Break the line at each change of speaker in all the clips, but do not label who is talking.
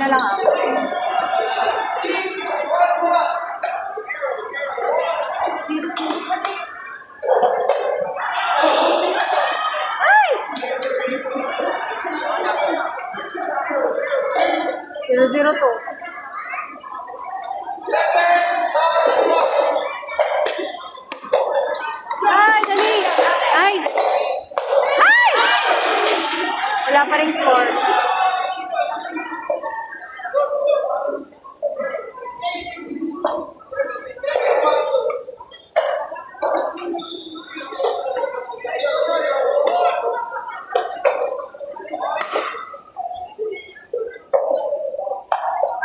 na lang ako. Ay! 0-0 to. Ay, dali! Ay! Ay! Wala pa rin score.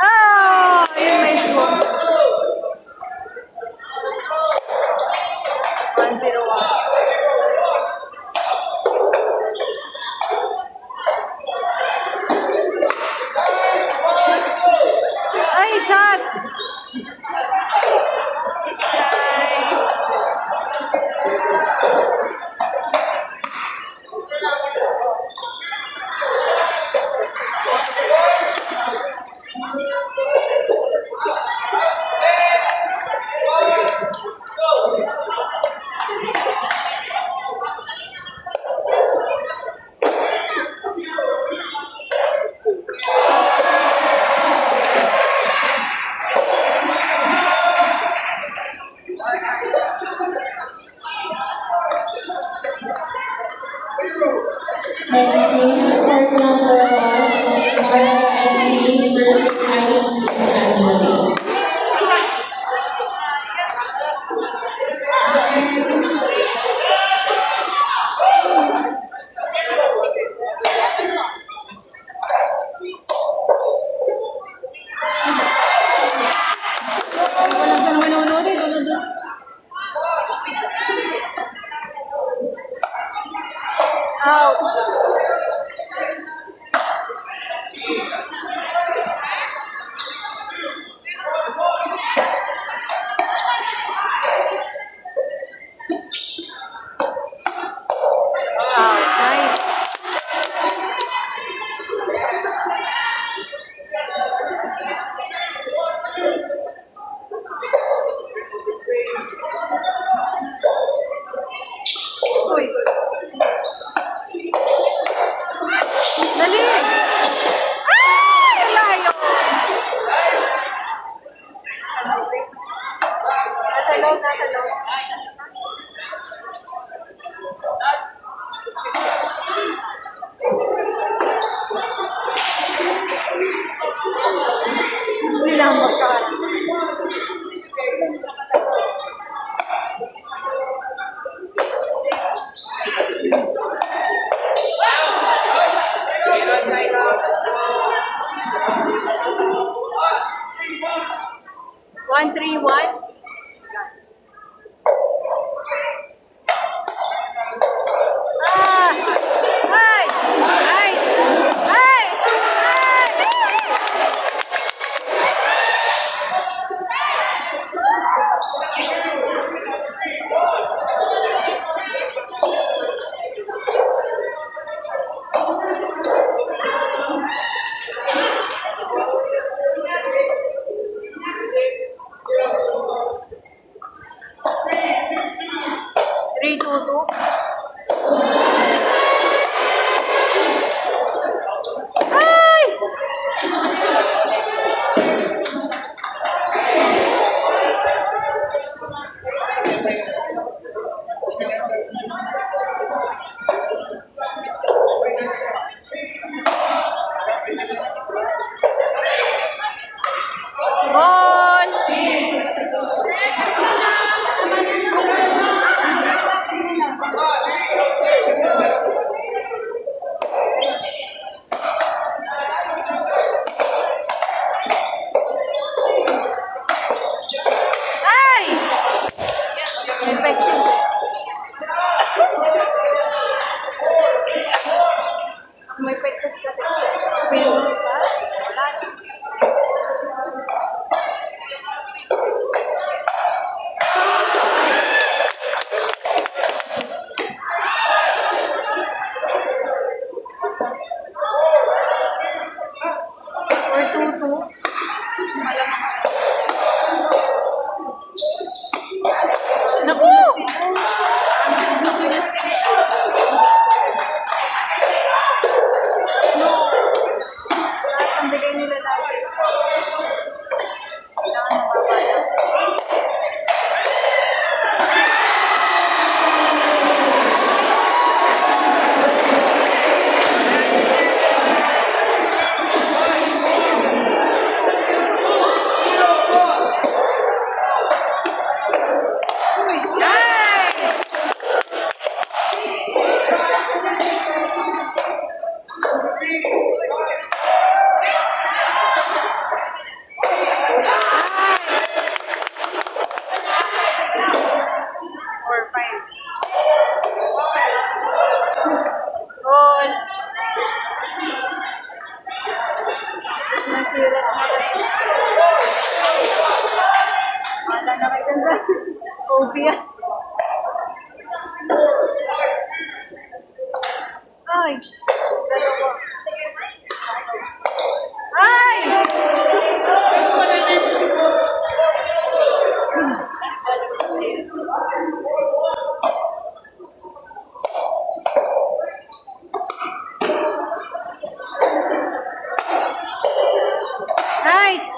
Oh! Yun may score. 1-0. Ay, shot!
Next game, court number 1, Marga and versus Ice and Angela.
Walang saan manonood eh. Doon. Out. Nice. Uy. Dali! Ay! Ang layo! Nasa loob. Hindi lang magkakas. One, three, one. Ah! Ay! Ay! Ay! Three, two, two. Ay! Ball! Ay! May practice eh. May practice kasi. Pero ba? Wala. Or 2-2. Sira. Wala na kayo sa phobia. Ay! Ay! Nice!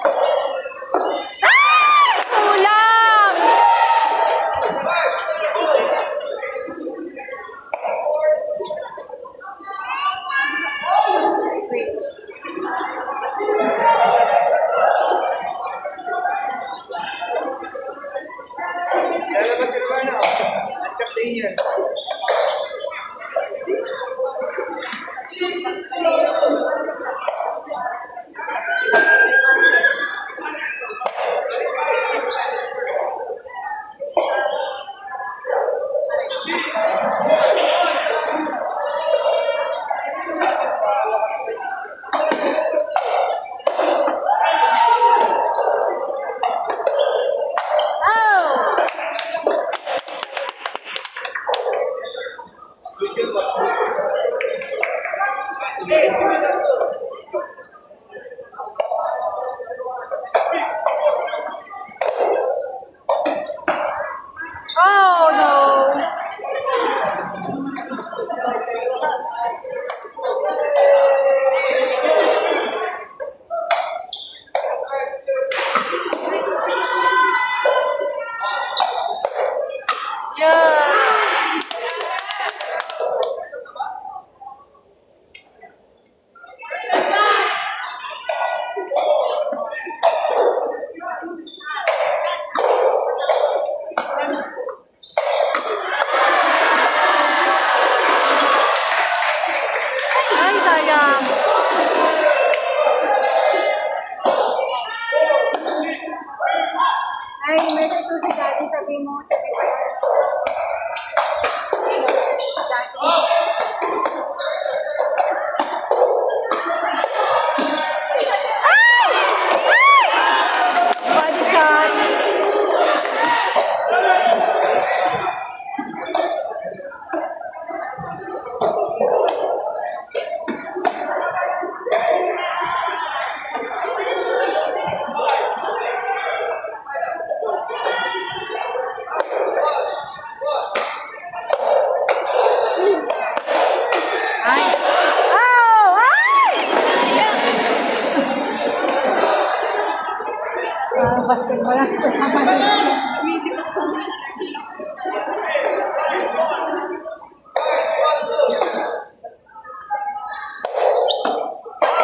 Ay! Kulang! Switch.
Lalabas ka naman ako. Ang captain yan.
Oh! Oh no! Yeah! Ay, sayang. Ay, may ito si Daddy, sabi mo, sabi mo. Body shot. Nice. Oh! Ay! Basketball lang.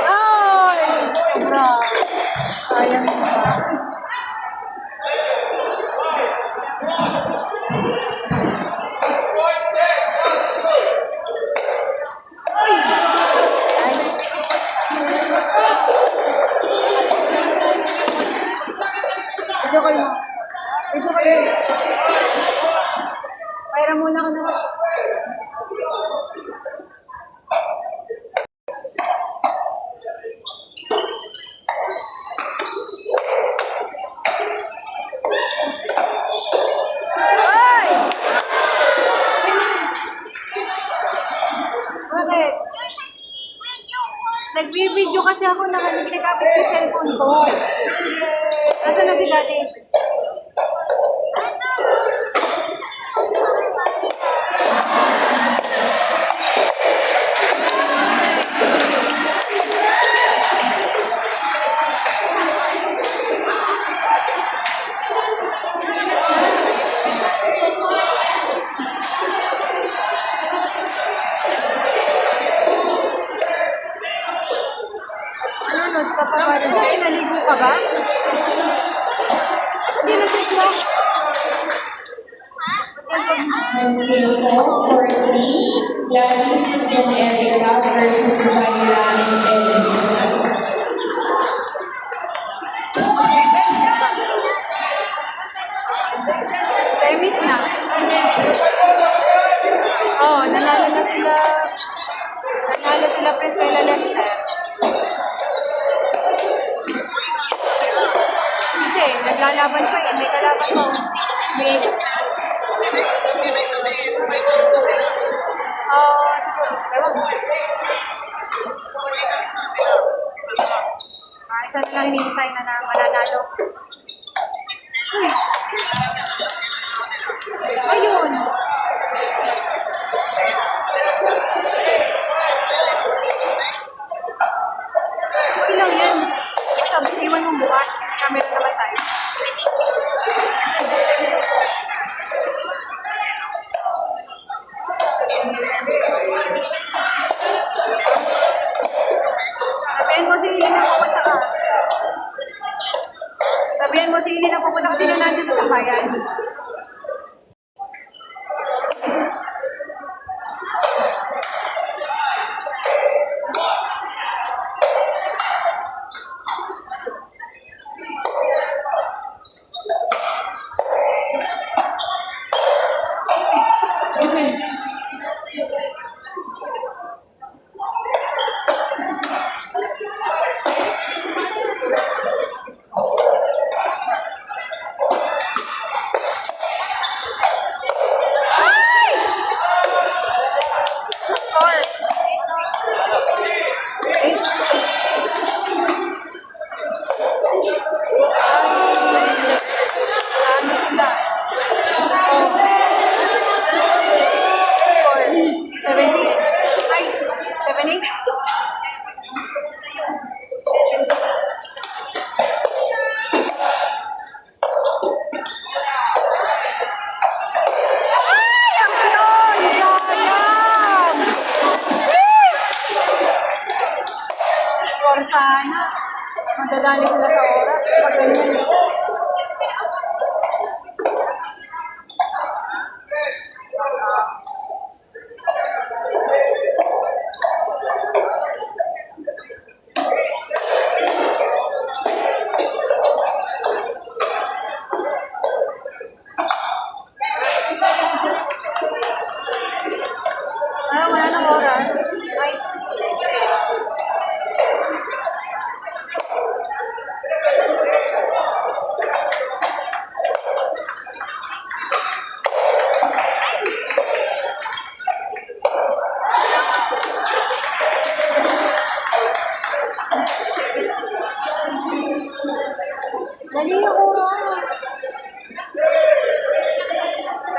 Ay! Sobra. Sayang. Video kayo. Video kayo. Pahira muna ka na. Ay! Bakit? Nagbi-video kasi ako na ginagamit yung cellphone ko. Nasaan na si Daddy? Nanonood ka pa ba? Ay, naligo ka ba? Hindi na sit mo.
On scale 4 for 3, Gladys from Erica versus Janira and Ellis.
Semis na. Oh, nanalo na sila. Nanalo sila Priscilla Lester. kalaban pa eh. May kalaban pa. May... siguro. Ewan mo. Isa na lang hinihintay na mananalo. Ayun. Okay lang yan. Sabi, iwan mong bukas. Camera naman tayo. Sabihin mo si Lili na pupunta ka. Sabihin mo si Lili na pupunta ka. Sino natin sa tambayan? Ano sila? 7-6. Ay, 7-8. Ay, ang yun! Sayang! Score sana. Madadali sila sa oras. Pag ganyan. Wala nang oras. Ay. Dali ako.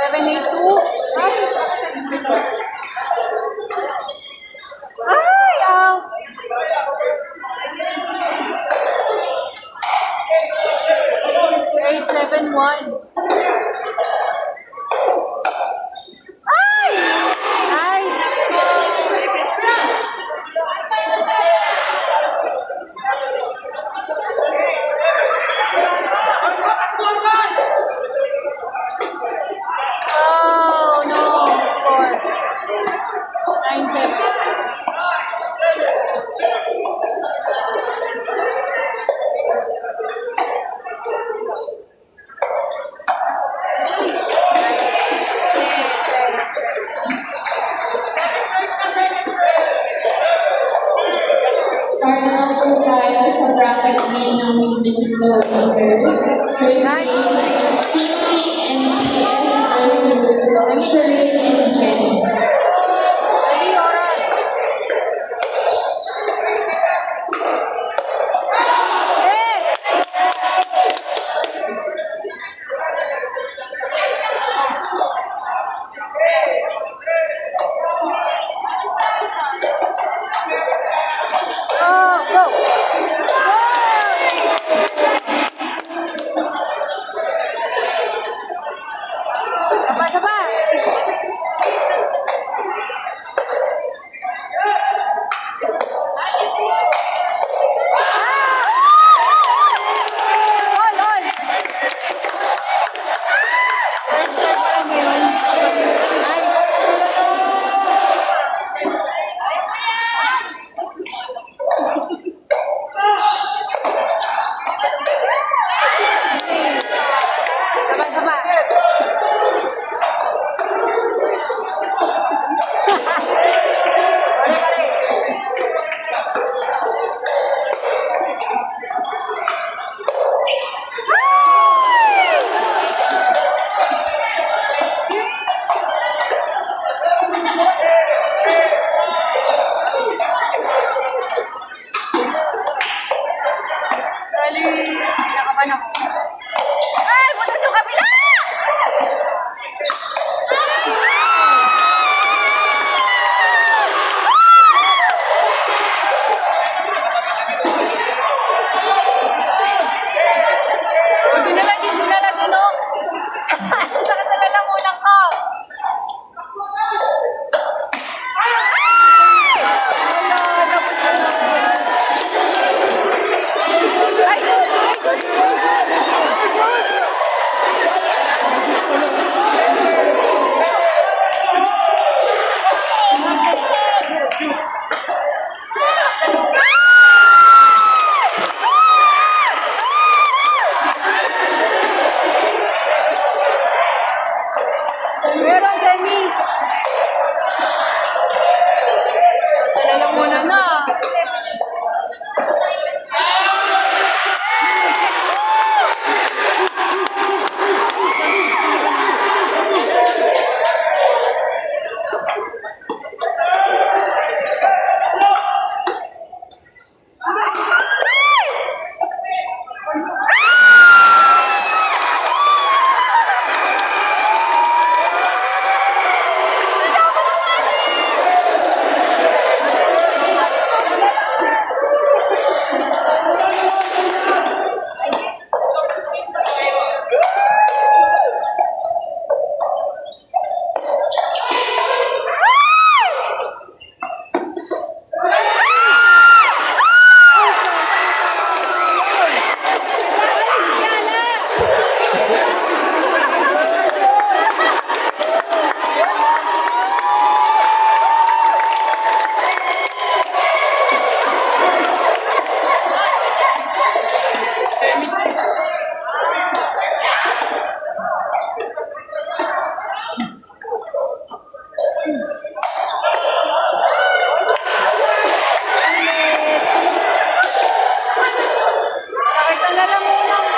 782. Ay, out. Eight, 7-1. Ay! Nice! Oh, no. Score. 9-7.
Start na po tayo sa bracket game ng women's go-over. First game, Team PNPS versus Sherlyn and Jen.
Dali, oras. Yes! Go! Go! Saba! All! First serve pa lang yun. Nice! Kinabahan ako. Ay! Butas yung kabila! Dinala dulo. Sakit na lalamunan ko. Wala, tapos na. Ay, Diyos! Ay, Diyos! Ay, Diyos! Meron, Semis! Lalamunan na. Sakit na lalamunan ko.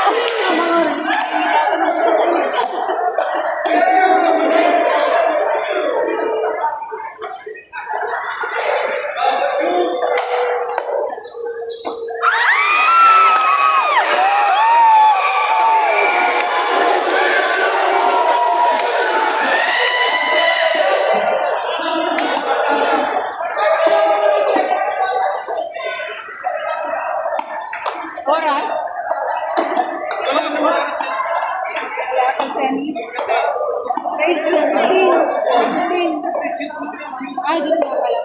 Oras? Wala pa semi. Race is 15. Ay, Diyos nga pala.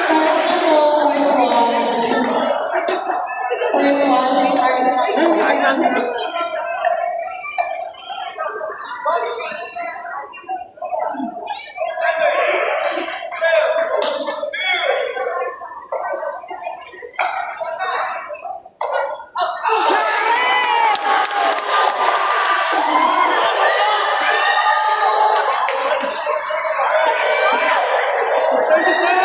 Start na po, Fourth one, start na po.